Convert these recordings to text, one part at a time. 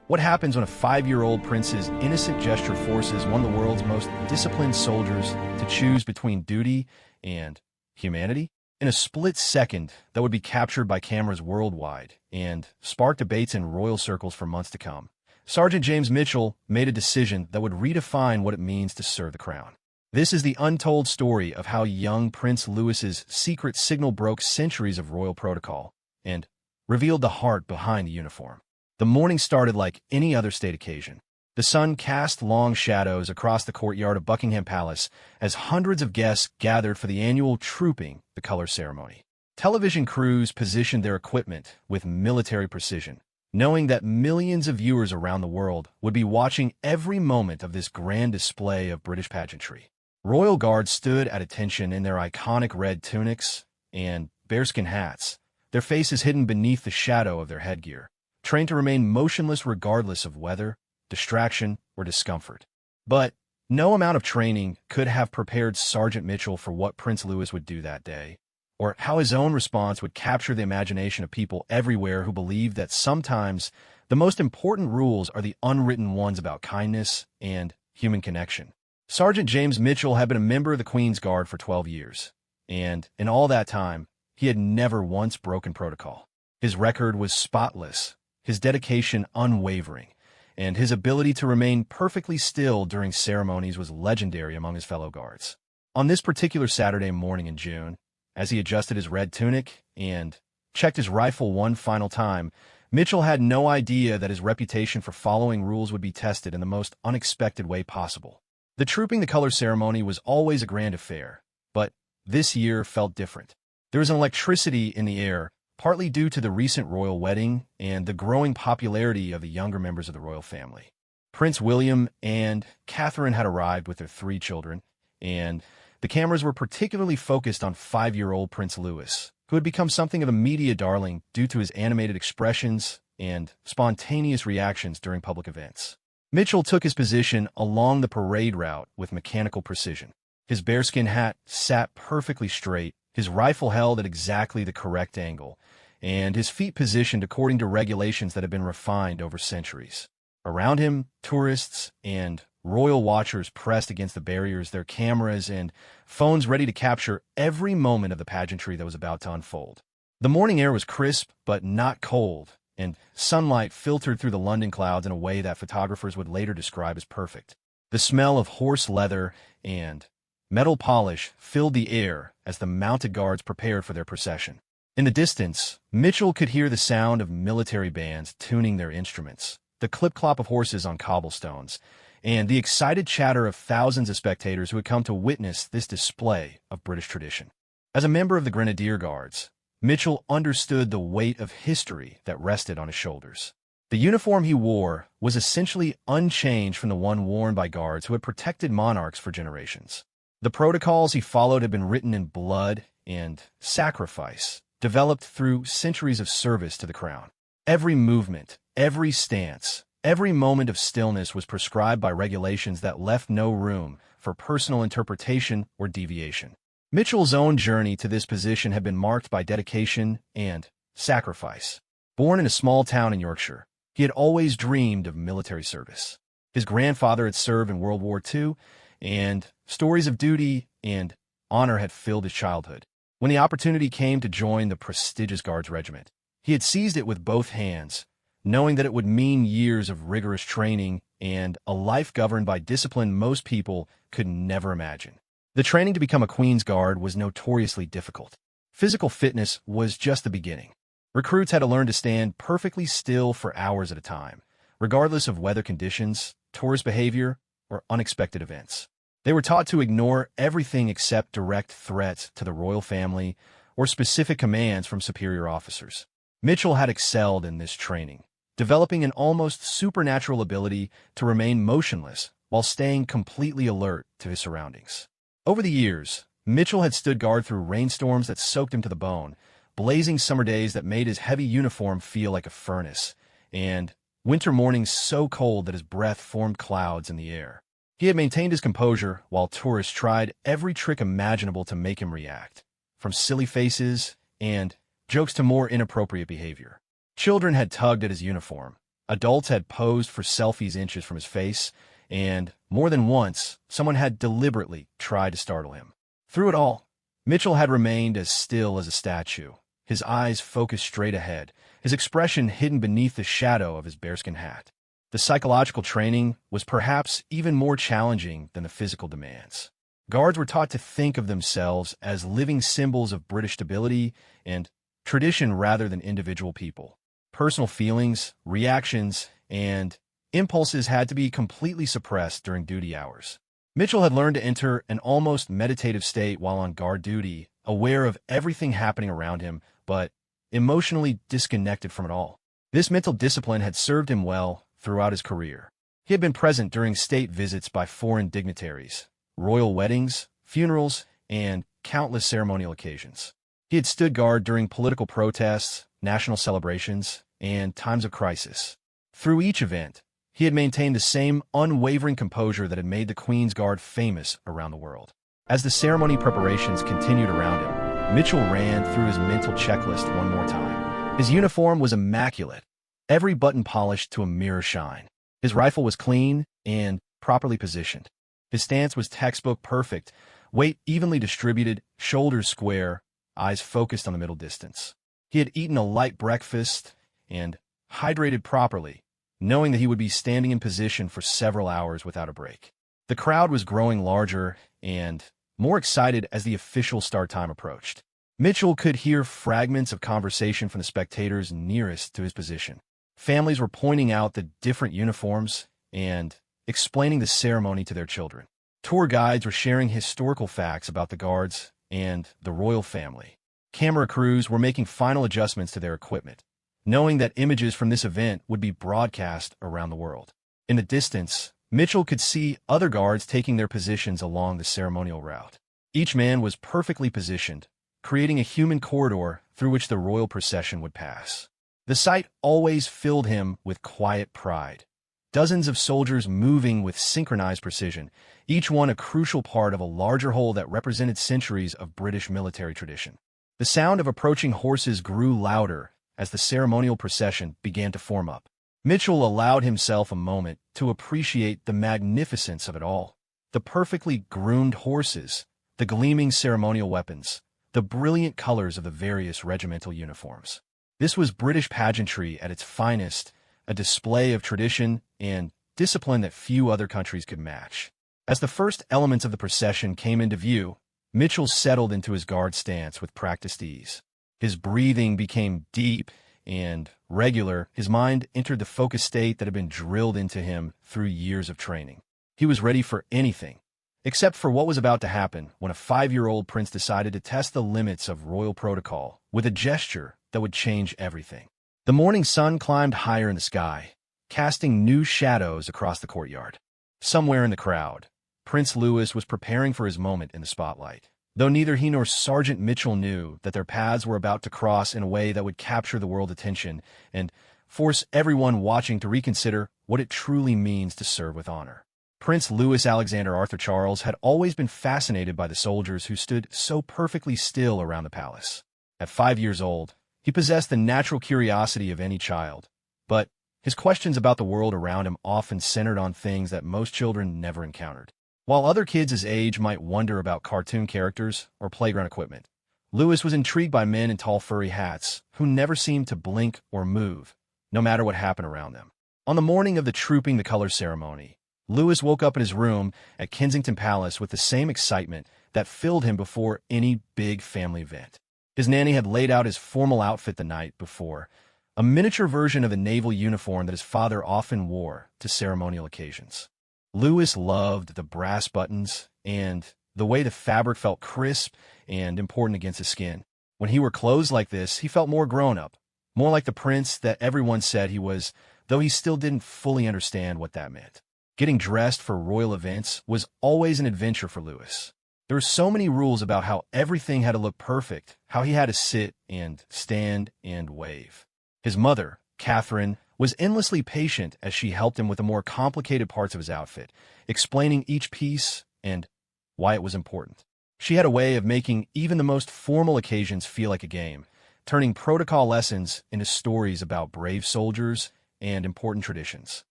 What happens when a 5-year-old prince's innocent gesture forces one of the world's most disciplined soldiers to choose between duty and humanity? In a split second that would be captured by cameras worldwide and spark debates in royal circles for months to come, Sergeant James Mitchell made a decision that would redefine what it means to serve the crown. This is the untold story of how young Prince Louis's secret signal broke centuries of royal protocol and revealed the heart behind the uniform. The morning started like any other state occasion. The sun cast long shadows across the courtyard of Buckingham Palace as hundreds of guests gathered for the annual Trooping the Color ceremony. Television crews positioned their equipment with military precision, knowing that millions of viewers around the world would be watching every moment of this grand display of British pageantry. Royal guards stood at attention in their iconic red tunics and bearskin hats, their faces hidden beneath the shadow of their headgear, trained to remain motionless regardless of weather, distraction, or discomfort. But no amount of training could have prepared Sergeant Mitchell for what Prince Louis would do that day, or how his own response would capture the imagination of people everywhere who believe that sometimes the most important rules are the unwritten ones about kindness and human connection. Sergeant James Mitchell had been a member of the Queen's Guard for 12 years, and in all that time, he had never once broken protocol. His record was spotless, his dedication unwavering, and his ability to remain perfectly still during ceremonies was legendary among his fellow guards. On this particular Saturday morning in June, as he adjusted his red tunic and checked his rifle one final time, Mitchell had no idea that his reputation for following rules would be tested in the most unexpected way possible. The Trooping the Color ceremony was always a grand affair, but this year felt different. There was an electricity in the air, partly due to the recent royal wedding and the growing popularity of the younger members of the royal family. Prince William and Catherine had arrived with their 3 children, and the cameras were particularly focused on 5-year-old Prince Louis, who had become something of a media darling due to his animated expressions and spontaneous reactions during public events. Mitchell took his position along the parade route with mechanical precision. His bearskin hat sat perfectly straight, his rifle held at exactly the correct angle, and his feet positioned according to regulations that had been refined over centuries. Around him, tourists and royal watchers pressed against the barriers, their cameras and phones ready to capture every moment of the pageantry that was about to unfold. The morning air was crisp but not cold, and sunlight filtered through the London clouds in a way that photographers would later describe as perfect. The smell of horse leather and metal polish filled the air as the mounted guards prepared for their procession. In the distance, Mitchell could hear the sound of military bands tuning their instruments, the clip-clop of horses on cobblestones, and the excited chatter of thousands of spectators who had come to witness this display of British tradition. As a member of the Grenadier Guards, Mitchell understood the weight of history that rested on his shoulders. The uniform he wore was essentially unchanged from the one worn by guards who had protected monarchs for generations. The protocols he followed had been written in blood and sacrifice, developed through centuries of service to the crown. Every movement, every stance, every moment of stillness was prescribed by regulations that left no room for personal interpretation or deviation. Mitchell's own journey to this position had been marked by dedication and sacrifice. Born in a small town in Yorkshire, he had always dreamed of military service. His grandfather had served in World War II, and stories of duty and honor had filled his childhood. When the opportunity came to join the prestigious Guards Regiment, he had seized it with both hands, knowing that it would mean years of rigorous training and a life governed by discipline most people could never imagine. The training to become a Queen's Guard was notoriously difficult. Physical fitness was just the beginning. Recruits had to learn to stand perfectly still for hours at a time, regardless of weather conditions, tourist behavior, or unexpected events. They were taught to ignore everything except direct threats to the royal family or specific commands from superior officers. Mitchell had excelled in this training, developing an almost supernatural ability to remain motionless while staying completely alert to his surroundings. Over the years, Mitchell had stood guard through rainstorms that soaked him to the bone, blazing summer days that made his heavy uniform feel like a furnace, and winter mornings so cold that his breath formed clouds in the air. He had maintained his composure while tourists tried every trick imaginable to make him react, from silly faces and jokes to more inappropriate behavior. Children had tugged at his uniform, Adults had posed for selfies inches from his face, and more than once, someone had deliberately tried to startle him. Through it all, Mitchell had remained as still as a statue, his eyes focused straight ahead, his expression hidden beneath the shadow of his bearskin hat. The psychological training was perhaps even more challenging than the physical demands. Guards were taught to think of themselves as living symbols of British stability and tradition rather than individual people. Personal feelings, reactions, and impulses had to be completely suppressed during duty hours. Mitchell had learned to enter an almost meditative state while on guard duty, aware of everything happening around him, but emotionally disconnected from it all. This mental discipline had served him well throughout his career. He had been present during state visits by foreign dignitaries, royal weddings, funerals, and countless ceremonial occasions. He had stood guard during political protests, national celebrations, and times of crisis. Through each event, he had maintained the same unwavering composure that had made the Queen's Guard famous around the world. As the ceremony preparations continued around him, Mitchell ran through his mental checklist one more time. His uniform was immaculate, every button polished to a mirror shine. His rifle was clean and properly positioned. His stance was textbook perfect, weight evenly distributed, shoulders square, eyes focused on the middle distance. He had eaten a light breakfast and hydrated properly, knowing that he would be standing in position for several hours without a break. The crowd was growing larger and more excited as the official start time approached. Mitchell could hear fragments of conversation from the spectators nearest to his position. Families were pointing out the different uniforms and explaining the ceremony to their children. Tour guides were sharing historical facts about the guards and the royal family. Camera crews were making final adjustments to their equipment, knowing that images from this event would be broadcast around the world. In the distance, Mitchell could see other guards taking their positions along the ceremonial route. Each man was perfectly positioned, creating a human corridor through which the royal procession would pass. The sight always filled him with quiet pride. Dozens of soldiers moving with synchronized precision, each one a crucial part of a larger whole that represented centuries of British military tradition. The sound of approaching horses grew louder as the ceremonial procession began to form up. Mitchell allowed himself a moment to appreciate the magnificence of it all. The perfectly groomed horses, the gleaming ceremonial weapons, the brilliant colors of the various regimental uniforms. This was British pageantry at its finest, a display of tradition and discipline that few other countries could match. As the first elements of the procession came into view, Mitchell settled into his guard stance with practiced ease. His breathing became deep and regular. His mind entered the focused state that had been drilled into him through years of training. He was ready for anything, except for what was about to happen when a 5-year-old prince decided to test the limits of royal protocol with a gesture that would change everything. The morning sun climbed higher in the sky, casting new shadows across the courtyard. Somewhere in the crowd, Prince Louis was preparing for his moment in the spotlight, though neither he nor Sergeant Mitchell knew that their paths were about to cross in a way that would capture the world's attention and force everyone watching to reconsider what it truly means to serve with honor. Prince Louis Alexander Arthur Charles had always been fascinated by the soldiers who stood so perfectly still around the palace. At 5 years old, he possessed the natural curiosity of any child, but his questions about the world around him often centered on things that most children never encountered. While other kids his age might wonder about cartoon characters or playground equipment, Louis was intrigued by men in tall furry hats who never seemed to blink or move, no matter what happened around them. On the morning of the Trooping the Colors ceremony, Louis woke up in his room at Kensington Palace with the same excitement that filled him before any big family event. His nanny had laid out his formal outfit the night before, a miniature version of the naval uniform that his father often wore to ceremonial occasions. Louis loved the brass buttons and the way the fabric felt crisp and important against his skin. When he wore clothes like this, he felt more grown-up, more like the prince that everyone said he was, though he still didn't fully understand what that meant. Getting dressed for royal events was always an adventure for Louis. There were so many rules about how everything had to look perfect, how he had to sit and stand and wave. His mother, Catherine, was endlessly patient as she helped him with the more complicated parts of his outfit, explaining each piece and why it was important. She had a way of making even the most formal occasions feel like a game, turning protocol lessons into stories about brave soldiers and important traditions.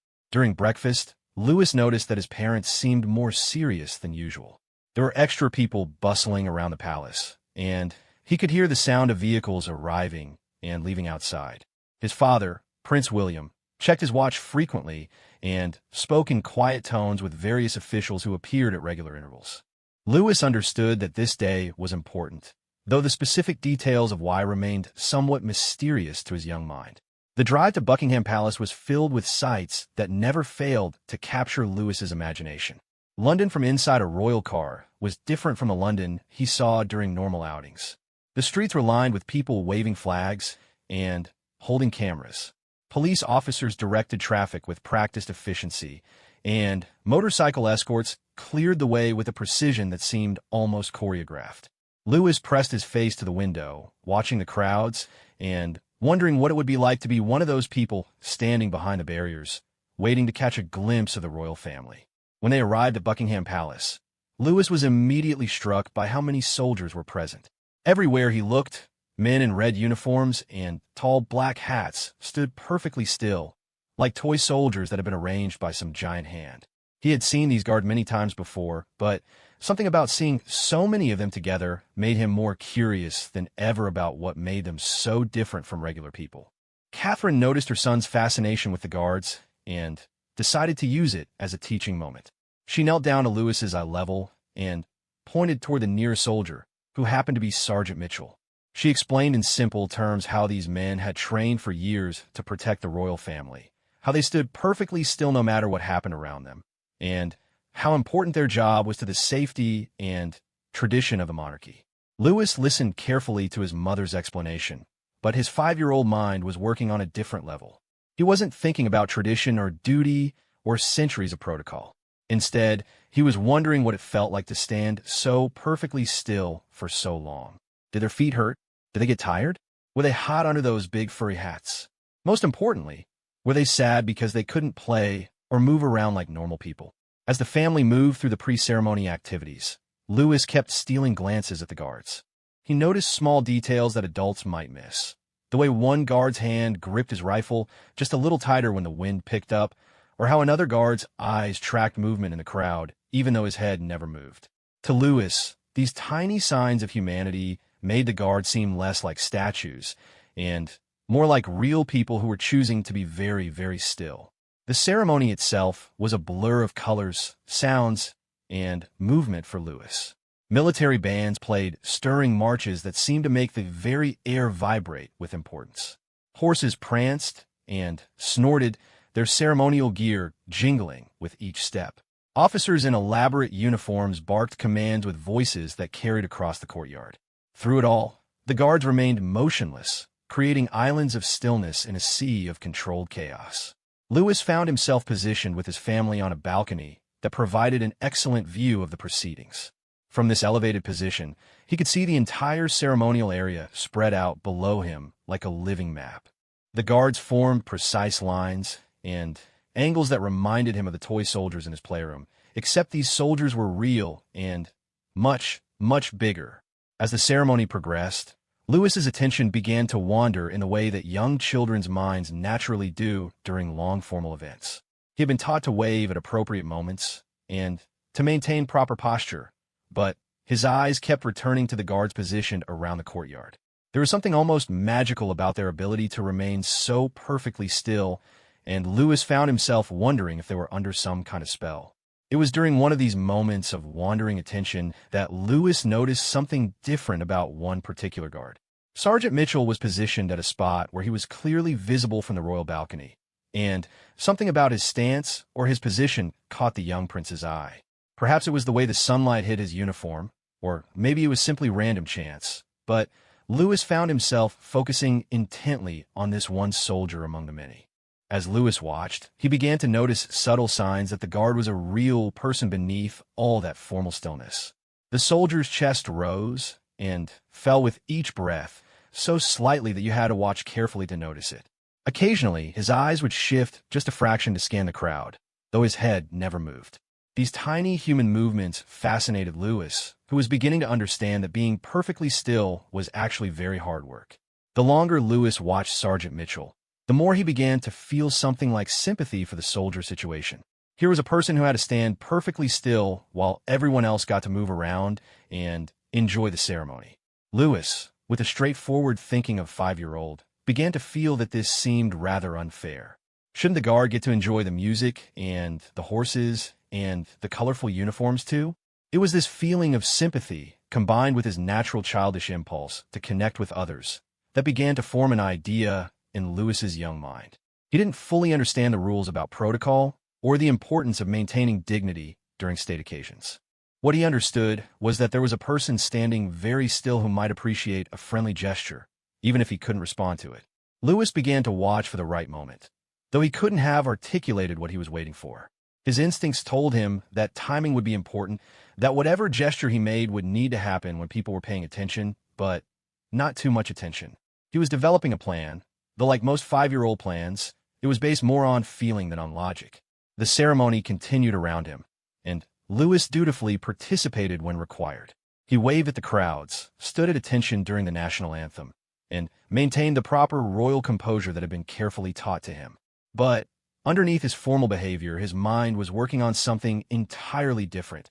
During breakfast, Lewis noticed that his parents seemed more serious than usual. There were extra people bustling around the palace, and he could hear the sound of vehicles arriving and leaving outside. His father, Prince William, checked his watch frequently and spoke in quiet tones with various officials who appeared at regular intervals. Lewis understood that this day was important, though the specific details of why remained somewhat mysterious to his young mind. The drive to Buckingham Palace was filled with sights that never failed to capture Lewis's imagination. London from inside a royal car was different from the London he saw during normal outings. The streets were lined with people waving flags and holding cameras. Police officers directed traffic with practiced efficiency, and motorcycle escorts cleared the way with a precision that seemed almost choreographed. Lewis pressed his face to the window, watching the crowds and wondering what it would be like to be one of those people standing behind the barriers, waiting to catch a glimpse of the royal family. When they arrived at Buckingham Palace, Lewis was immediately struck by how many soldiers were present. Everywhere he looked, men in red uniforms and tall black hats stood perfectly still, like toy soldiers that had been arranged by some giant hand. He had seen these guards many times before, but something about seeing so many of them together made him more curious than ever about what made them so different from regular people. Catherine noticed her son's fascination with the guards and decided to use it as a teaching moment. She knelt down to Lewis's eye level and pointed toward the nearest soldier, who happened to be Sergeant Mitchell. She explained in simple terms how these men had trained for years to protect the royal family, how they stood perfectly still no matter what happened around them, and how important their job was to the safety and tradition of the monarchy. Lewis listened carefully to his mother's explanation, but his 5-year-old mind was working on a different level. He wasn't thinking about tradition or duty or centuries of protocol. Instead, he was wondering what it felt like to stand so perfectly still for so long. Did their feet hurt? Did they get tired? Were they hot under those big furry hats? Most importantly, were they sad because they couldn't play or move around like normal people? As the family moved through the pre-ceremony activities, Lewis kept stealing glances at the guards. He noticed small details that adults might miss. The way one guard's hand gripped his rifle just a little tighter when the wind picked up, or how another guard's eyes tracked movement in the crowd, even though his head never moved. To Lewis, these tiny signs of humanity made the guards seem less like statues and more like real people who were choosing to be very, very still. The ceremony itself was a blur of colors, sounds, and movement for Lewis. Military bands played stirring marches that seemed to make the very air vibrate with importance. Horses pranced and snorted, their ceremonial gear jingling with each step. Officers in elaborate uniforms barked commands with voices that carried across the courtyard. Through it all, the guards remained motionless, creating islands of stillness in a sea of controlled chaos. Lewis found himself positioned with his family on a balcony that provided an excellent view of the proceedings. From this elevated position, he could see the entire ceremonial area spread out below him like a living map. The guards formed precise lines and angles that reminded him of the toy soldiers in his playroom, except these soldiers were real and much, much bigger. As the ceremony progressed, Lewis's attention began to wander in the way that young children's minds naturally do during long formal events. He had been taught to wave at appropriate moments and to maintain proper posture, but his eyes kept returning to the guards positioned around the courtyard. There was something almost magical about their ability to remain so perfectly still, and Lewis found himself wondering if they were under some kind of spell. It was during one of these moments of wandering attention that Lewis noticed something different about one particular guard. Sergeant Mitchell was positioned at a spot where he was clearly visible from the royal balcony, and something about his stance or his position caught the young prince's eye. Perhaps it was the way the sunlight hit his uniform, or maybe it was simply random chance, but Lewis found himself focusing intently on this one soldier among the many. As Lewis watched, he began to notice subtle signs that the guard was a real person beneath all that formal stillness. The soldier's chest rose and fell with each breath, so slightly that you had to watch carefully to notice it. Occasionally, his eyes would shift just a fraction to scan the crowd, though his head never moved. These tiny human movements fascinated Lewis, who was beginning to understand that being perfectly still was actually very hard work. The longer Lewis watched Sergeant Mitchell, the more he began to feel something like sympathy for the soldier situation. Here was a person who had to stand perfectly still while everyone else got to move around and enjoy the ceremony. Lewis, with the straightforward thinking of a 5-year-old, began to feel that this seemed rather unfair. Shouldn't the guard get to enjoy the music and the horses and the colorful uniforms too? It was this feeling of sympathy, combined with his natural childish impulse to connect with others, that began to form an idea in Lewis's young mind. He didn't fully understand the rules about protocol or the importance of maintaining dignity during state occasions. What he understood was that there was a person standing very still who might appreciate a friendly gesture, even if he couldn't respond to it. Lewis began to watch for the right moment, though he couldn't have articulated what he was waiting for. His instincts told him that timing would be important, that whatever gesture he made would need to happen when people were paying attention, but not too much attention. He was developing a plan, though like most 5-year-old plans, it was based more on feeling than on logic. The ceremony continued around him, and Lewis dutifully participated when required. He waved at the crowds, stood at attention during the national anthem, and maintained the proper royal composure that had been carefully taught to him. But underneath his formal behavior, his mind was working on something entirely different,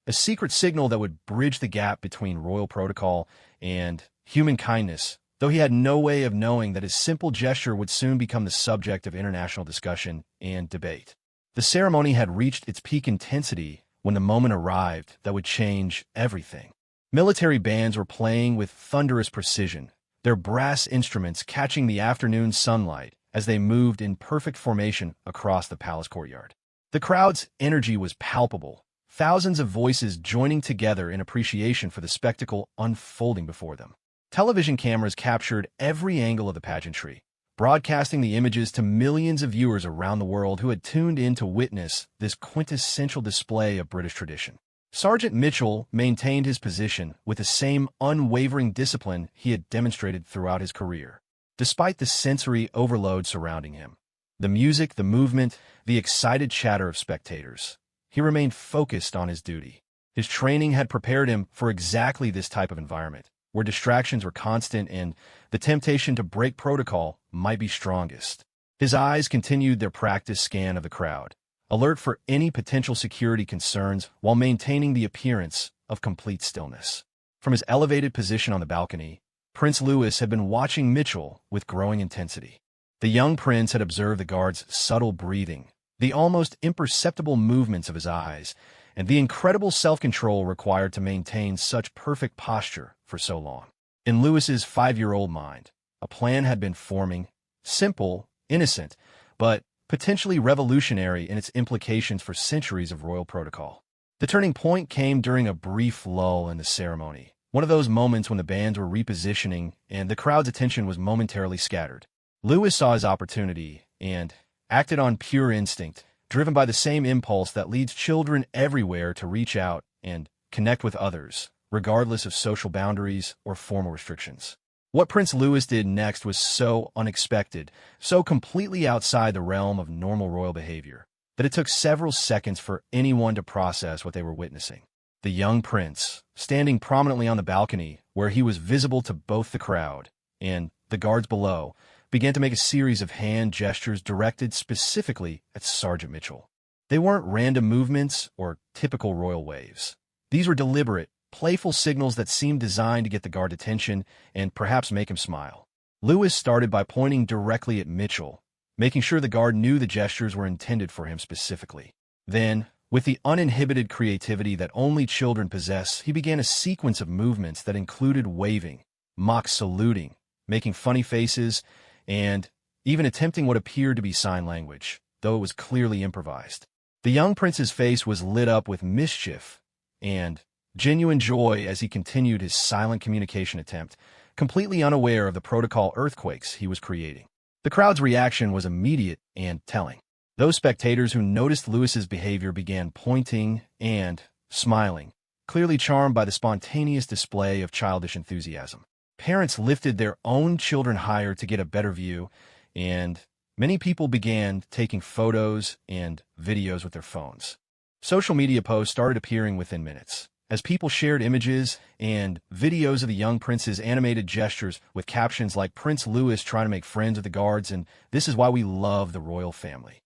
a secret signal that would bridge the gap between royal protocol and human kindness, though he had no way of knowing that his simple gesture would soon become the subject of international discussion and debate. The ceremony had reached its peak intensity when the moment arrived that would change everything. Military bands were playing with thunderous precision, their brass instruments catching the afternoon sunlight as they moved in perfect formation across the palace courtyard. The crowd's energy was palpable, thousands of voices joining together in appreciation for the spectacle unfolding before them. Television cameras captured every angle of the pageantry, broadcasting the images to millions of viewers around the world who had tuned in to witness this quintessential display of British tradition. Sergeant Mitchell maintained his position with the same unwavering discipline he had demonstrated throughout his career. Despite the sensory overload surrounding him, the music, the movement, the excited chatter of spectators, he remained focused on his duty. His training had prepared him for exactly this type of environment, where distractions were constant and the temptation to break protocol might be strongest. His eyes continued their practice scan of the crowd, alert for any potential security concerns while maintaining the appearance of complete stillness. From his elevated position on the balcony, Prince Louis had been watching Mitchell with growing intensity. The young prince had observed the guard's subtle breathing, the almost imperceptible movements of his eyes, and the incredible self-control required to maintain such perfect posture for so long. In Lewis's 5-year-old mind, a plan had been forming, simple, innocent, but potentially revolutionary in its implications for centuries of royal protocol. The turning point came during a brief lull in the ceremony, one of those moments when the bands were repositioning and the crowd's attention was momentarily scattered. Lewis saw his opportunity and acted on pure instinct, driven by the same impulse that leads children everywhere to reach out and connect with others, regardless of social boundaries or formal restrictions. What Prince Louis did next was so unexpected, so completely outside the realm of normal royal behavior, that it took several seconds for anyone to process what they were witnessing. The young prince, standing prominently on the balcony where he was visible to both the crowd and the guards below, began to make a series of hand gestures directed specifically at Sergeant Mitchell. They weren't random movements or typical royal waves. These were deliberate, playful signals that seemed designed to get the guard attention and perhaps make him smile. Louis started by pointing directly at Mitchell, making sure the guard knew the gestures were intended for him specifically. Then, with the uninhibited creativity that only children possess, he began a sequence of movements that included waving, mock saluting, making funny faces, and even attempting what appeared to be sign language, though it was clearly improvised. The young prince's face was lit up with mischief and genuine joy as he continued his silent communication attempt, completely unaware of the protocol earthquakes he was creating. The crowd's reaction was immediate and telling. Those spectators who noticed Louis's behavior began pointing and smiling, clearly charmed by the spontaneous display of childish enthusiasm. Parents lifted their own children higher to get a better view, and many people began taking photos and videos with their phones. Social media posts started appearing within minutes, as people shared images and videos of the young prince's animated gestures with captions like Prince Louis trying to make friends with the guards, and this is why we love the royal family.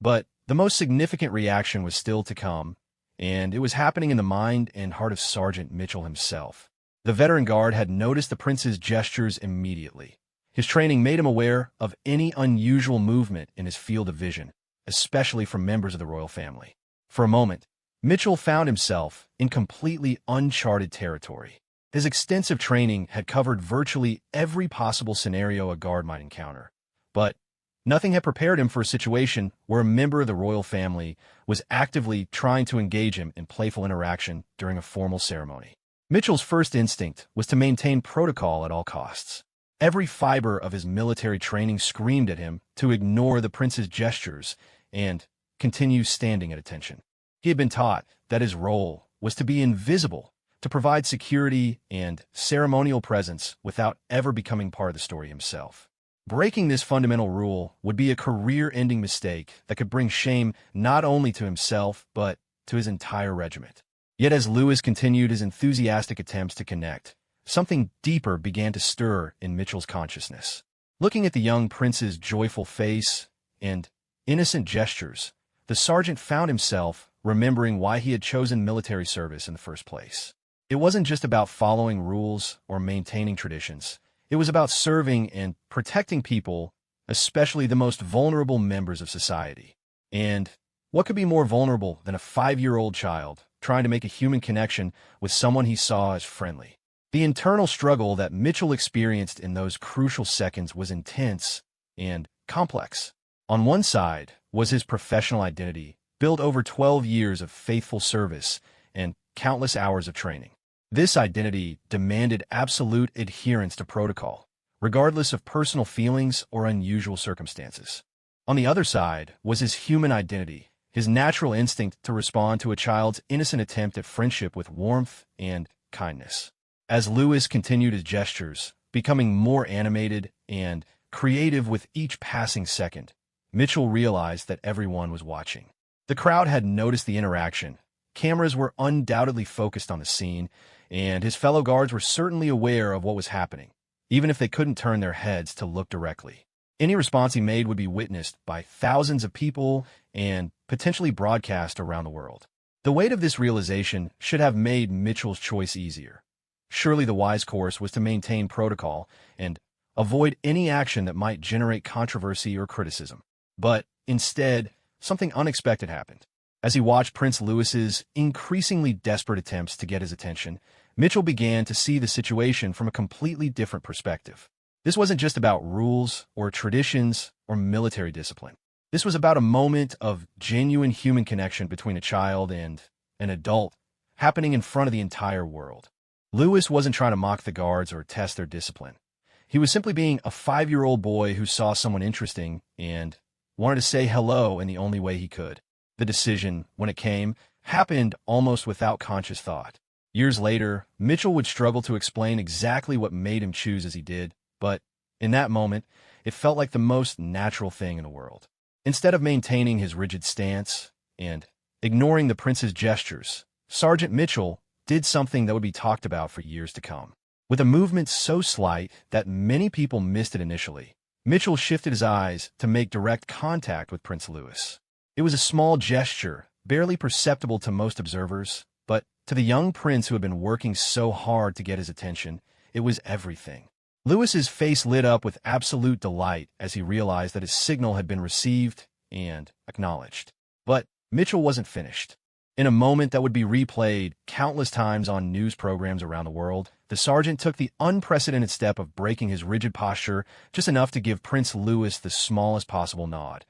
But the most significant reaction was still to come, and it was happening in the mind and heart of Sergeant Mitchell himself. The veteran guard had noticed the prince's gestures immediately. His training made him aware of any unusual movement in his field of vision, especially from members of the royal family. For a moment, Mitchell found himself in completely uncharted territory. His extensive training had covered virtually every possible scenario a guard might encounter, but nothing had prepared him for a situation where a member of the royal family was actively trying to engage him in playful interaction during a formal ceremony. Mitchell's first instinct was to maintain protocol at all costs. Every fiber of his military training screamed at him to ignore the prince's gestures and continue standing at attention. He had been taught that his role was to be invisible, to provide security and ceremonial presence without ever becoming part of the story himself. Breaking this fundamental rule would be a career-ending mistake that could bring shame not only to himself, but to his entire regiment. Yet as Louis continued his enthusiastic attempts to connect, something deeper began to stir in Mitchell's consciousness. Looking at the young prince's joyful face and innocent gestures, the sergeant found himself remembering why he had chosen military service in the first place. It wasn't just about following rules or maintaining traditions. It was about serving and protecting people, especially the most vulnerable members of society. And what could be more vulnerable than a 5-year-old child trying to make a human connection with someone he saw as friendly? The internal struggle that Mitchell experienced in those crucial seconds was intense and complex. On one side was his professional identity, built over 12 years of faithful service and countless hours of training. This identity demanded absolute adherence to protocol, regardless of personal feelings or unusual circumstances. On the other side was his human identity, his natural instinct to respond to a child's innocent attempt at friendship with warmth and kindness. As Louis continued his gestures, becoming more animated and creative with each passing second, Mitchell realized that everyone was watching. The crowd had noticed the interaction. Cameras were undoubtedly focused on the scene, and his fellow guards were certainly aware of what was happening, even if they couldn't turn their heads to look directly. Any response he made would be witnessed by thousands of people and potentially broadcast around the world. The weight of this realization should have made Mitchell's choice easier. Surely the wise course was to maintain protocol and avoid any action that might generate controversy or criticism. But instead, something unexpected happened. As he watched Prince Louis's increasingly desperate attempts to get his attention, Mitchell began to see the situation from a completely different perspective. This wasn't just about rules or traditions or military discipline. This was about a moment of genuine human connection between a child and an adult happening in front of the entire world. Louis wasn't trying to mock the guards or test their discipline. He was simply being a 5-year-old boy who saw someone interesting and wanted to say hello in the only way he could. The decision, when it came, happened almost without conscious thought. Years later, Mitchell would struggle to explain exactly what made him choose as he did, but in that moment, it felt like the most natural thing in the world. Instead of maintaining his rigid stance and ignoring the prince's gestures, Sergeant Mitchell did something that would be talked about for years to come. With a movement so slight that many people missed it initially, Mitchell shifted his eyes to make direct contact with Prince Louis. It was a small gesture, barely perceptible to most observers, but to the young prince who had been working so hard to get his attention, it was everything. Louis's face lit up with absolute delight as he realized that his signal had been received and acknowledged. But Mitchell wasn't finished. In a moment that would be replayed countless times on news programs around the world, the sergeant took the unprecedented step of breaking his rigid posture just enough to give Prince Louis the smallest possible nod.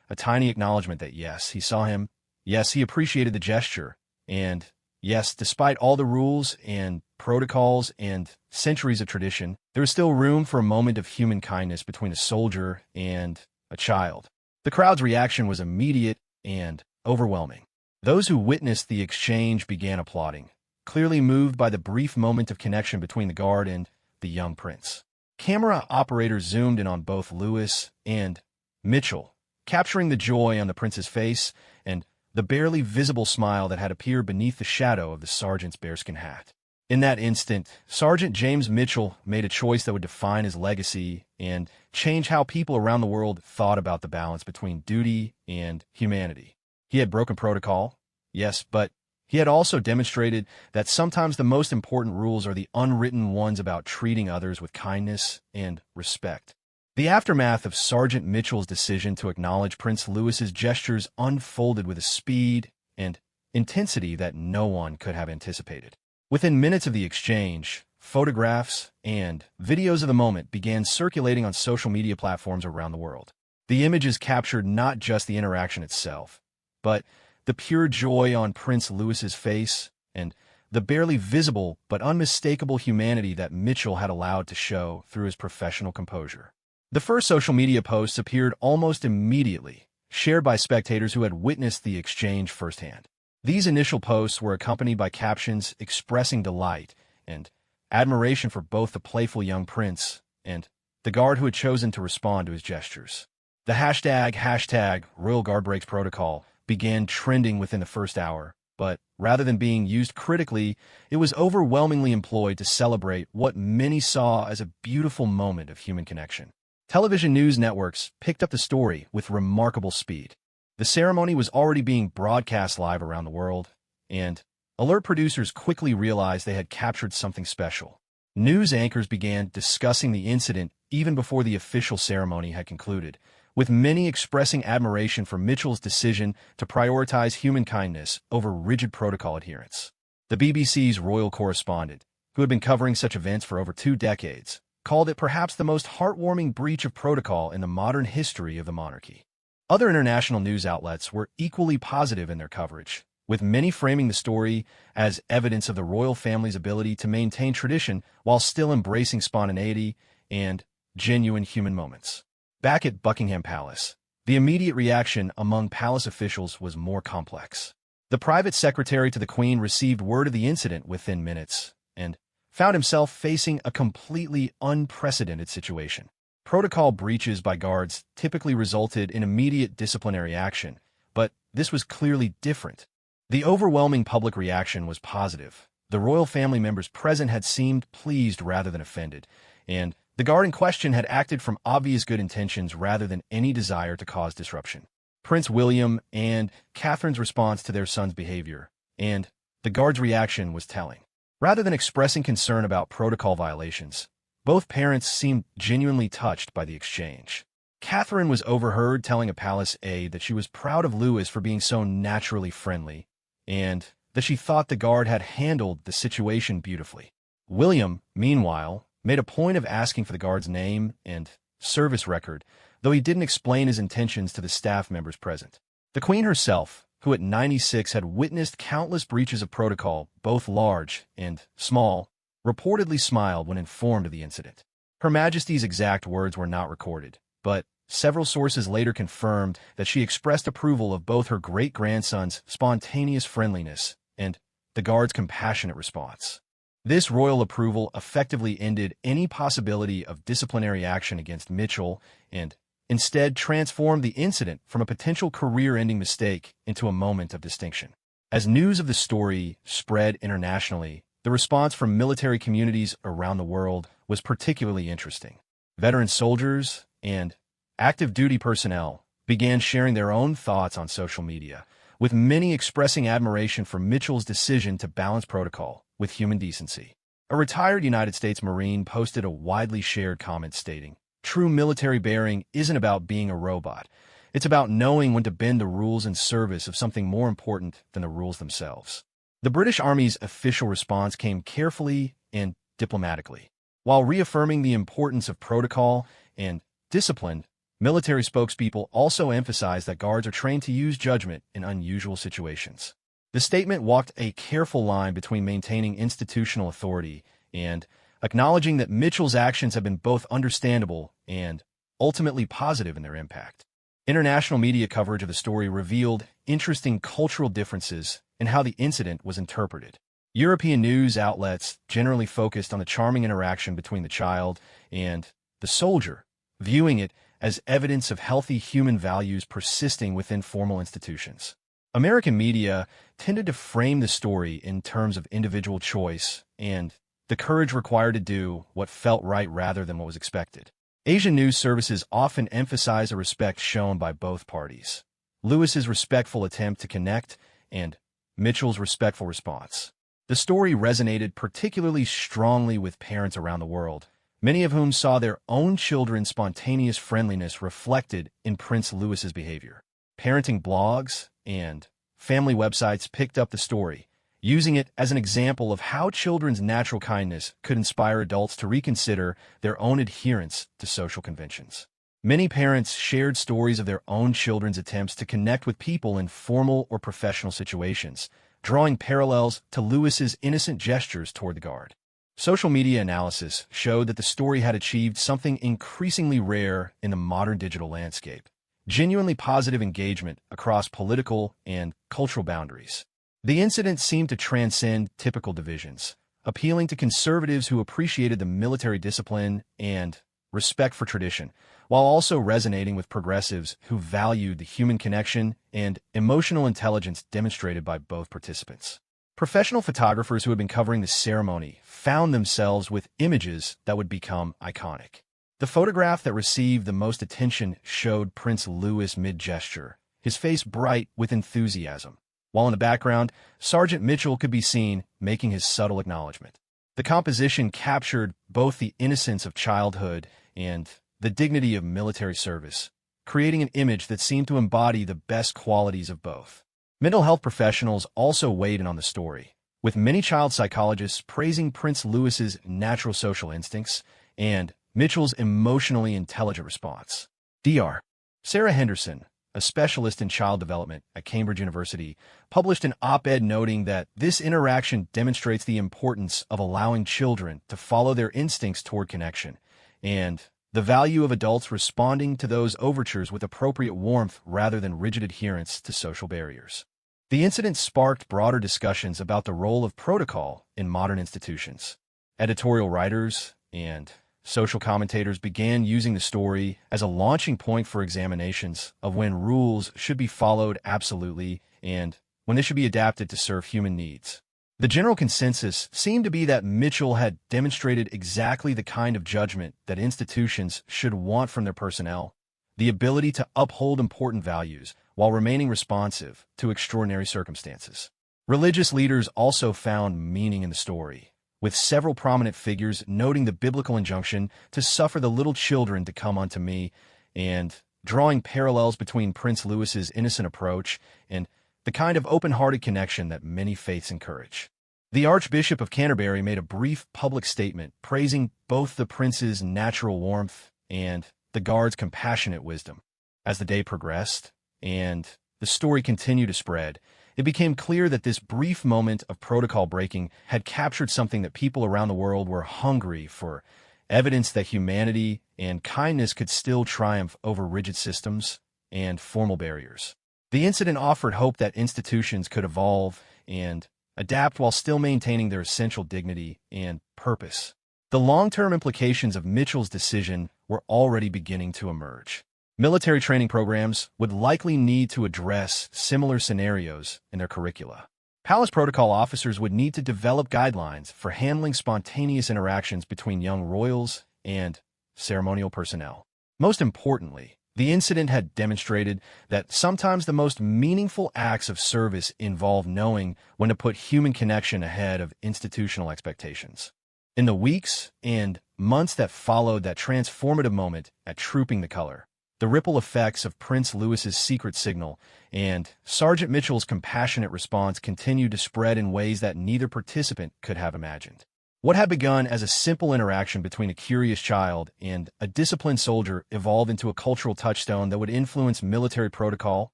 A tiny acknowledgement that yes, he saw him, yes, he appreciated the gesture, and yes, despite all the rules and protocols and centuries of tradition, there was still room for a moment of human kindness between a soldier and a child. The crowd's reaction was immediate and overwhelming. Those who witnessed the exchange began applauding, clearly moved by the brief moment of connection between the guard and the young prince. Camera operators zoomed in on both Louis and Mitchell, capturing the joy on the prince's face and the barely visible smile that had appeared beneath the shadow of the sergeant's bearskin hat. In that instant, Sergeant James Mitchell made a choice that would define his legacy and change how people around the world thought about the balance between duty and humanity. He had broken protocol, yes, but he had also demonstrated that sometimes the most important rules are the unwritten ones about treating others with kindness and respect. The aftermath of Sergeant Mitchell's decision to acknowledge Prince Louis's gestures unfolded with a speed and intensity that no one could have anticipated. Within minutes of the exchange, photographs and videos of the moment began circulating on social media platforms around the world. The images captured not just the interaction itself, but the pure joy on Prince Louis's face and the barely visible but unmistakable humanity that Mitchell had allowed to show through his professional composure. The first social media posts appeared almost immediately, shared by spectators who had witnessed the exchange firsthand. These initial posts were accompanied by captions expressing delight and admiration for both the playful young prince and the guard who had chosen to respond to his gestures. The hashtag Royal Guard Breaks Protocol began trending within the first hour, but rather than being used critically, it was overwhelmingly employed to celebrate what many saw as a beautiful moment of human connection. Television news networks picked up the story with remarkable speed. The ceremony was already being broadcast live around the world, and alert producers quickly realized they had captured something special. News anchors began discussing the incident even before the official ceremony had concluded, with many expressing admiration for Mitchell's decision to prioritize human kindness over rigid protocol adherence. The BBC's royal correspondent, who had been covering such events for over 2 decades, called it perhaps the most heartwarming breach of protocol in the modern history of the monarchy. Other international news outlets were equally positive in their coverage, with many framing the story as evidence of the royal family's ability to maintain tradition while still embracing spontaneity and genuine human moments. Back at Buckingham Palace, the immediate reaction among palace officials was more complex. The private secretary to the Queen received word of the incident within minutes and found himself facing a completely unprecedented situation. Protocol breaches by guards typically resulted in immediate disciplinary action, but this was clearly different. The overwhelming public reaction was positive. The royal family members present had seemed pleased rather than offended, and the guard in question had acted from obvious good intentions rather than any desire to cause disruption. Prince William and Catherine's response to their son's behavior, and the guard's reaction was telling. Rather than expressing concern about protocol violations, both parents seemed genuinely touched by the exchange. Catherine was overheard telling a palace aide that she was proud of Louis for being so naturally friendly, and that she thought the guard had handled the situation beautifully. William, meanwhile, made a point of asking for the guard's name and service record, though he didn't explain his intentions to the staff members present. The Queen herself, who at 96 had witnessed countless breaches of protocol, both large and small, reportedly smiled when informed of the incident. Her Majesty's exact words were not recorded, but several sources later confirmed that she expressed approval of both her great-grandson's spontaneous friendliness and the guard's compassionate response. This royal approval effectively ended any possibility of disciplinary action against Mitchell and instead transformed the incident from a potential career-ending mistake into a moment of distinction. As news of the story spread internationally, the response from military communities around the world was particularly interesting. Veteran soldiers and active duty personnel began sharing their own thoughts on social media, with many expressing admiration for Mitchell's decision to balance protocol with human decency. A retired United States Marine posted a widely shared comment stating, "True military bearing isn't about being a robot. It's about knowing when to bend the rules in service of something more important than the rules themselves." The British Army's official response came carefully and diplomatically. While reaffirming the importance of protocol and discipline, military spokespeople also emphasized that guards are trained to use judgment in unusual situations. The statement walked a careful line between maintaining institutional authority and acknowledging that Mitchell's actions have been both understandable and ultimately positive in their impact. International media coverage of the story revealed interesting cultural differences in how the incident was interpreted. European news outlets generally focused on the charming interaction between the child and the soldier, viewing it as evidence of healthy human values persisting within formal institutions. American media tended to frame the story in terms of individual choice and the courage required to do what felt right rather than what was expected. Asian news services often emphasize a respect shown by both parties. Lewis's respectful attempt to connect and Mitchell's respectful response. The story resonated particularly strongly with parents around the world, many of whom saw their own children's spontaneous friendliness reflected in Prince Lewis's behavior. Parenting blogs and family websites picked up the story, using it as an example of how children's natural kindness could inspire adults to reconsider their own adherence to social conventions. Many parents shared stories of their own children's attempts to connect with people in formal or professional situations, drawing parallels to Lewis's innocent gestures toward the guard. Social media analysis showed that the story had achieved something increasingly rare in the modern digital landscape: genuinely positive engagement across political and cultural boundaries. The incident seemed to transcend typical divisions, appealing to conservatives who appreciated the military discipline and respect for tradition, while also resonating with progressives who valued the human connection and emotional intelligence demonstrated by both participants. Professional photographers who had been covering the ceremony found themselves with images that would become iconic. The photograph that received the most attention showed Prince Louis mid-gesture, his face bright with enthusiasm, while in the background, Sergeant Mitchell could be seen making his subtle acknowledgement. The composition captured both the innocence of childhood and the dignity of military service, creating an image that seemed to embody the best qualities of both. Mental health professionals also weighed in on the story, with many child psychologists praising Prince Lewis's natural social instincts and Mitchell's emotionally intelligent response. Dr. Sarah Henderson, a specialist in child development at Cambridge University, published an op-ed noting that this interaction demonstrates the importance of allowing children to follow their instincts toward connection and the value of adults responding to those overtures with appropriate warmth rather than rigid adherence to social barriers. The incident sparked broader discussions about the role of protocol in modern institutions. Editorial writers and social commentators began using the story as a launching point for examinations of when rules should be followed absolutely and when they should be adapted to serve human needs. The general consensus seemed to be that Mitchell had demonstrated exactly the kind of judgment that institutions should want from their personnel: the ability to uphold important values while remaining responsive to extraordinary circumstances. Religious leaders also found meaning in the story, with several prominent figures noting the biblical injunction to suffer the little children to come unto me and drawing parallels between Prince Lewis's innocent approach and the kind of open-hearted connection that many faiths encourage. The Archbishop of Canterbury made a brief public statement praising both the prince's natural warmth and the guard's compassionate wisdom. As the day progressed and the story continued to spread, it became clear that this brief moment of protocol breaking had captured something that people around the world were hungry for: evidence that humanity and kindness could still triumph over rigid systems and formal barriers. The incident offered hope that institutions could evolve and adapt while still maintaining their essential dignity and purpose. The long-term implications of Mitchell's decision were already beginning to emerge. Military training programs would likely need to address similar scenarios in their curricula. Palace protocol officers would need to develop guidelines for handling spontaneous interactions between young royals and ceremonial personnel. Most importantly, the incident had demonstrated that sometimes the most meaningful acts of service involve knowing when to put human connection ahead of institutional expectations. In the weeks and months that followed that transformative moment at Trooping the Color, the ripple effects of Prince Lewis's secret signal and Sergeant Mitchell's compassionate response continued to spread in ways that neither participant could have imagined. What had begun as a simple interaction between a curious child and a disciplined soldier evolved into a cultural touchstone that would influence military protocol,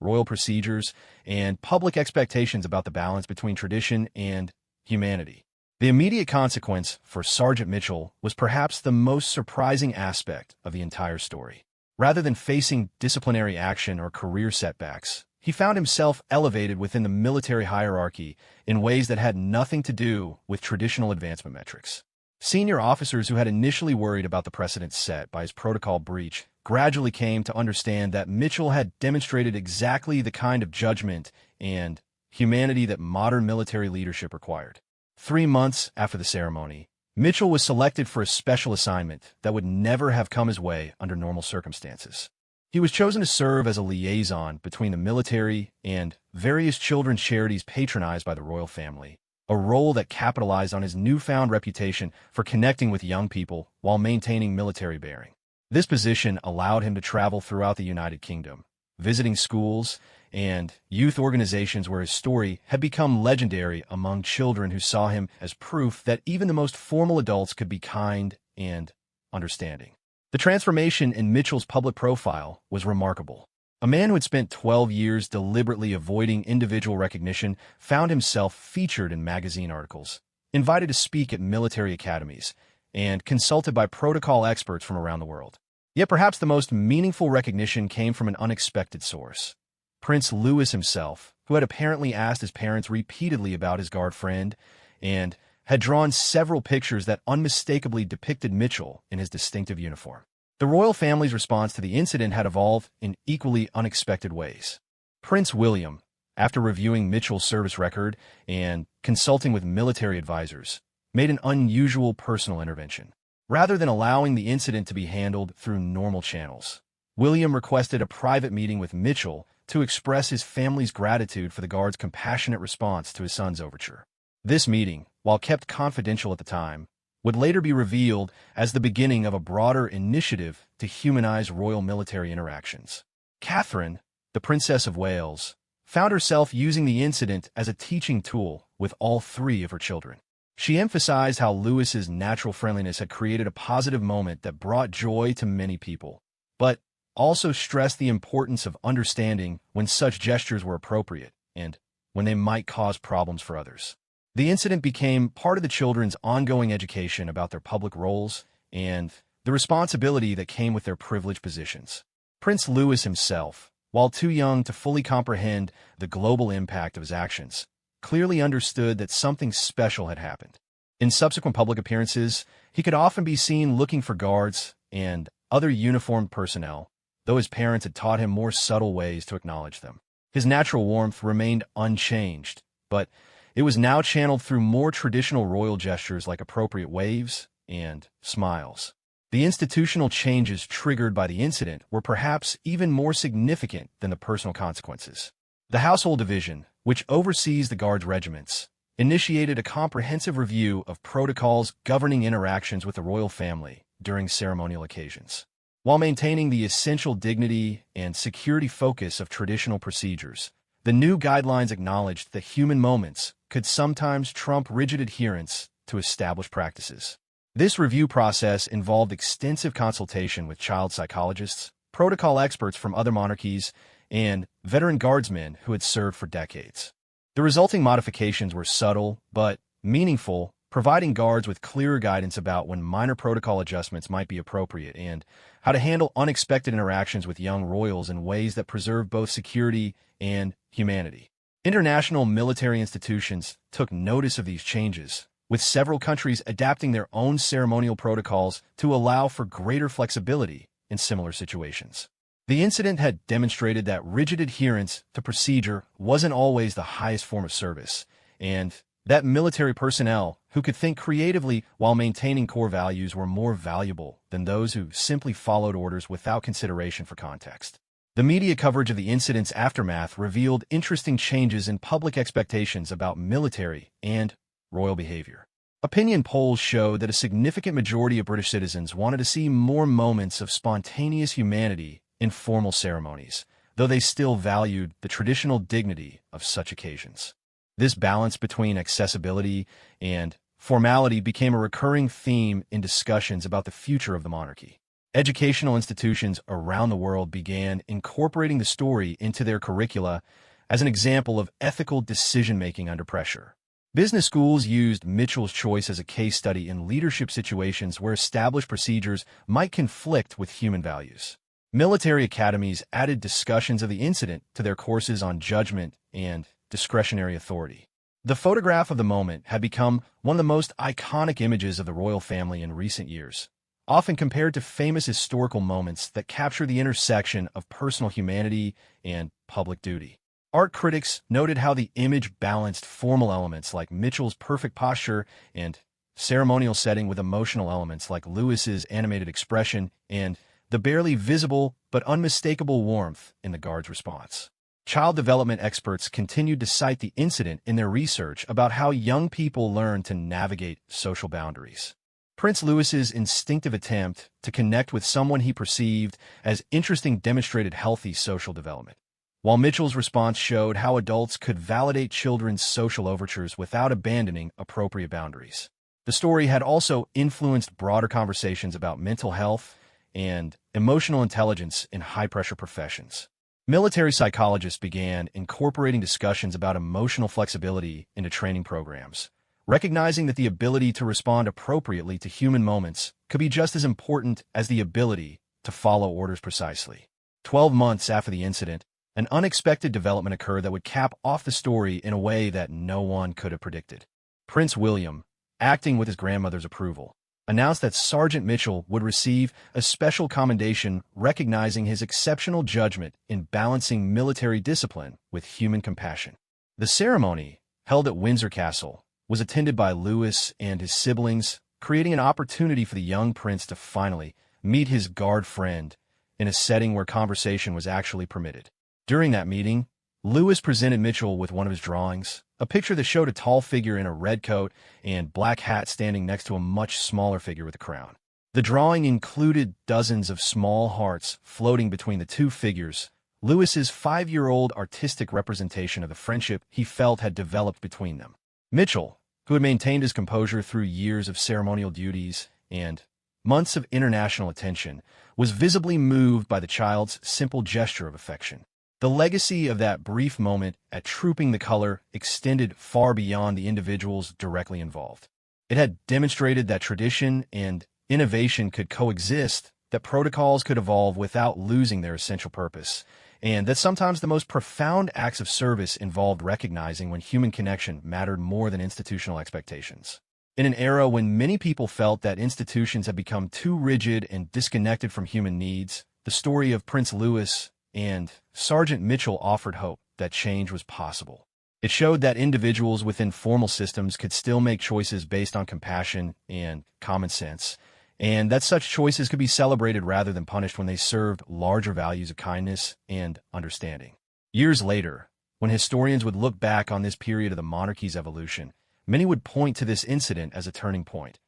royal procedures, and public expectations about the balance between tradition and humanity. The immediate consequence for Sergeant Mitchell was perhaps the most surprising aspect of the entire story. Rather than facing disciplinary action or career setbacks, he found himself elevated within the military hierarchy in ways that had nothing to do with traditional advancement metrics. Senior officers who had initially worried about the precedent set by his protocol breach gradually came to understand that Mitchell had demonstrated exactly the kind of judgment and humanity that modern military leadership required. 3 months after the ceremony, Mitchell was selected for a special assignment that would never have come his way under normal circumstances. He was chosen to serve as a liaison between the military and various children's charities patronized by the royal family, a role that capitalized on his newfound reputation for connecting with young people while maintaining military bearing. This position allowed him to travel throughout the United Kingdom, visiting schools and youth organizations where his story had become legendary among children who saw him as proof that even the most formal adults could be kind and understanding. The transformation in Mitchell's public profile was remarkable. A man who had spent 12 years deliberately avoiding individual recognition found himself featured in magazine articles, invited to speak at military academies, and consulted by protocol experts from around the world. Yet perhaps the most meaningful recognition came from an unexpected source. Prince Louis himself, who had apparently asked his parents repeatedly about his guard friend and had drawn several pictures that unmistakably depicted Mitchell in his distinctive uniform. The royal family's response to the incident had evolved in equally unexpected ways. Prince William, after reviewing Mitchell's service record and consulting with military advisors, made an unusual personal intervention. Rather than allowing the incident to be handled through normal channels, William requested a private meeting with Mitchell to express his family's gratitude for the guard's compassionate response to his son's overture. This meeting, while kept confidential at the time, would later be revealed as the beginning of a broader initiative to humanize royal military interactions. Catherine, the Princess of Wales, found herself using the incident as a teaching tool with all three of her children. She emphasized how Louis's natural friendliness had created a positive moment that brought joy to many people, but also stressed the importance of understanding when such gestures were appropriate and when they might cause problems for others. The incident became part of the children's ongoing education about their public roles and the responsibility that came with their privileged positions. Prince Louis himself, while too young to fully comprehend the global impact of his actions, clearly understood that something special had happened. In subsequent public appearances, he could often be seen looking for guards and other uniformed personnel, though his parents had taught him more subtle ways to acknowledge them. His natural warmth remained unchanged, but it was now channeled through more traditional royal gestures like appropriate waves and smiles. The institutional changes triggered by the incident were perhaps even more significant than the personal consequences. The Household Division, which oversees the Guards regiments, initiated a comprehensive review of protocols governing interactions with the royal family during ceremonial occasions. While maintaining the essential dignity and security focus of traditional procedures, the new guidelines acknowledged that human moments could sometimes trump rigid adherence to established practices. This review process involved extensive consultation with child psychologists, protocol experts from other monarchies, and veteran guardsmen who had served for decades. The resulting modifications were subtle but meaningful, providing guards with clearer guidance about when minor protocol adjustments might be appropriate and how to handle unexpected interactions with young royals in ways that preserve both security and humanity. International military institutions took notice of these changes, with several countries adapting their own ceremonial protocols to allow for greater flexibility in similar situations. The incident had demonstrated that rigid adherence to procedure wasn't always the highest form of service, and that military personnel who could think creatively while maintaining core values were more valuable than those who simply followed orders without consideration for context. The media coverage of the incident's aftermath revealed interesting changes in public expectations about military and royal behavior. Opinion polls showed that a significant majority of British citizens wanted to see more moments of spontaneous humanity in formal ceremonies, though they still valued the traditional dignity of such occasions. This balance between accessibility and formality became a recurring theme in discussions about the future of the monarchy. Educational institutions around the world began incorporating the story into their curricula as an example of ethical decision-making under pressure. Business schools used Mitchell's choice as a case study in leadership situations where established procedures might conflict with human values. Military academies added discussions of the incident to their courses on judgment and discretionary authority. The photograph of the moment had become one of the most iconic images of the royal family in recent years, often compared to famous historical moments that capture the intersection of personal humanity and public duty. Art critics noted how the image balanced formal elements like Mitchell's perfect posture and ceremonial setting with emotional elements like Lewis's animated expression and the barely visible but unmistakable warmth in the guard's response. Child development experts continued to cite the incident in their research about how young people learn to navigate social boundaries. Prince Lewis's instinctive attempt to connect with someone he perceived as interesting demonstrated healthy social development, while Mitchell's response showed how adults could validate children's social overtures without abandoning appropriate boundaries. The story had also influenced broader conversations about mental health and emotional intelligence in high-pressure professions. Military psychologists began incorporating discussions about emotional flexibility into training programs, recognizing that the ability to respond appropriately to human moments could be just as important as the ability to follow orders precisely. 12 months after the incident, an unexpected development occurred that would cap off the story in a way that no one could have predicted. Prince William, acting with his grandmother's approval, announced that Sergeant Mitchell would receive a special commendation recognizing his exceptional judgment in balancing military discipline with human compassion. The ceremony, held at Windsor Castle, was attended by Lewis and his siblings, creating an opportunity for the young prince to finally meet his guard friend in a setting where conversation was actually permitted. During that meeting, Lewis presented Mitchell with one of his drawings, a picture that showed a tall figure in a red coat and black hat standing next to a much smaller figure with a crown. The drawing included dozens of small hearts floating between the two figures, Lewis's 5-year-old artistic representation of the friendship he felt had developed between them. Mitchell, who had maintained his composure through years of ceremonial duties and months of international attention, was visibly moved by the child's simple gesture of affection. The legacy of that brief moment at Trooping the Color extended far beyond the individuals directly involved. It had demonstrated that tradition and innovation could coexist, that protocols could evolve without losing their essential purpose, and that sometimes the most profound acts of service involved recognizing when human connection mattered more than institutional expectations. In an era when many people felt that institutions had become too rigid and disconnected from human needs, the story of Prince Louis and Sergeant Mitchell offered hope that change was possible. It showed that individuals within formal systems could still make choices based on compassion and common sense, and that such choices could be celebrated rather than punished when they served larger values of kindness and understanding. Years later, when historians would look back on this period of the monarchy's evolution, many would point to this incident as a turning point,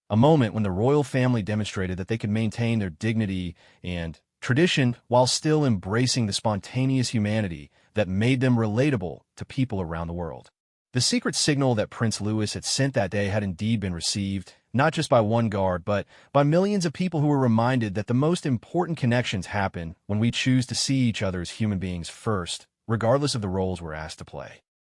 a moment when the royal family demonstrated that they could maintain their dignity and tradition while still embracing the spontaneous humanity that made them relatable to people around the world. The secret signal that Prince Louis had sent that day had indeed been received, not just by one guard, but by millions of people who were reminded that the most important connections happen when we choose to see each other as human beings first, regardless of the roles we're asked to play.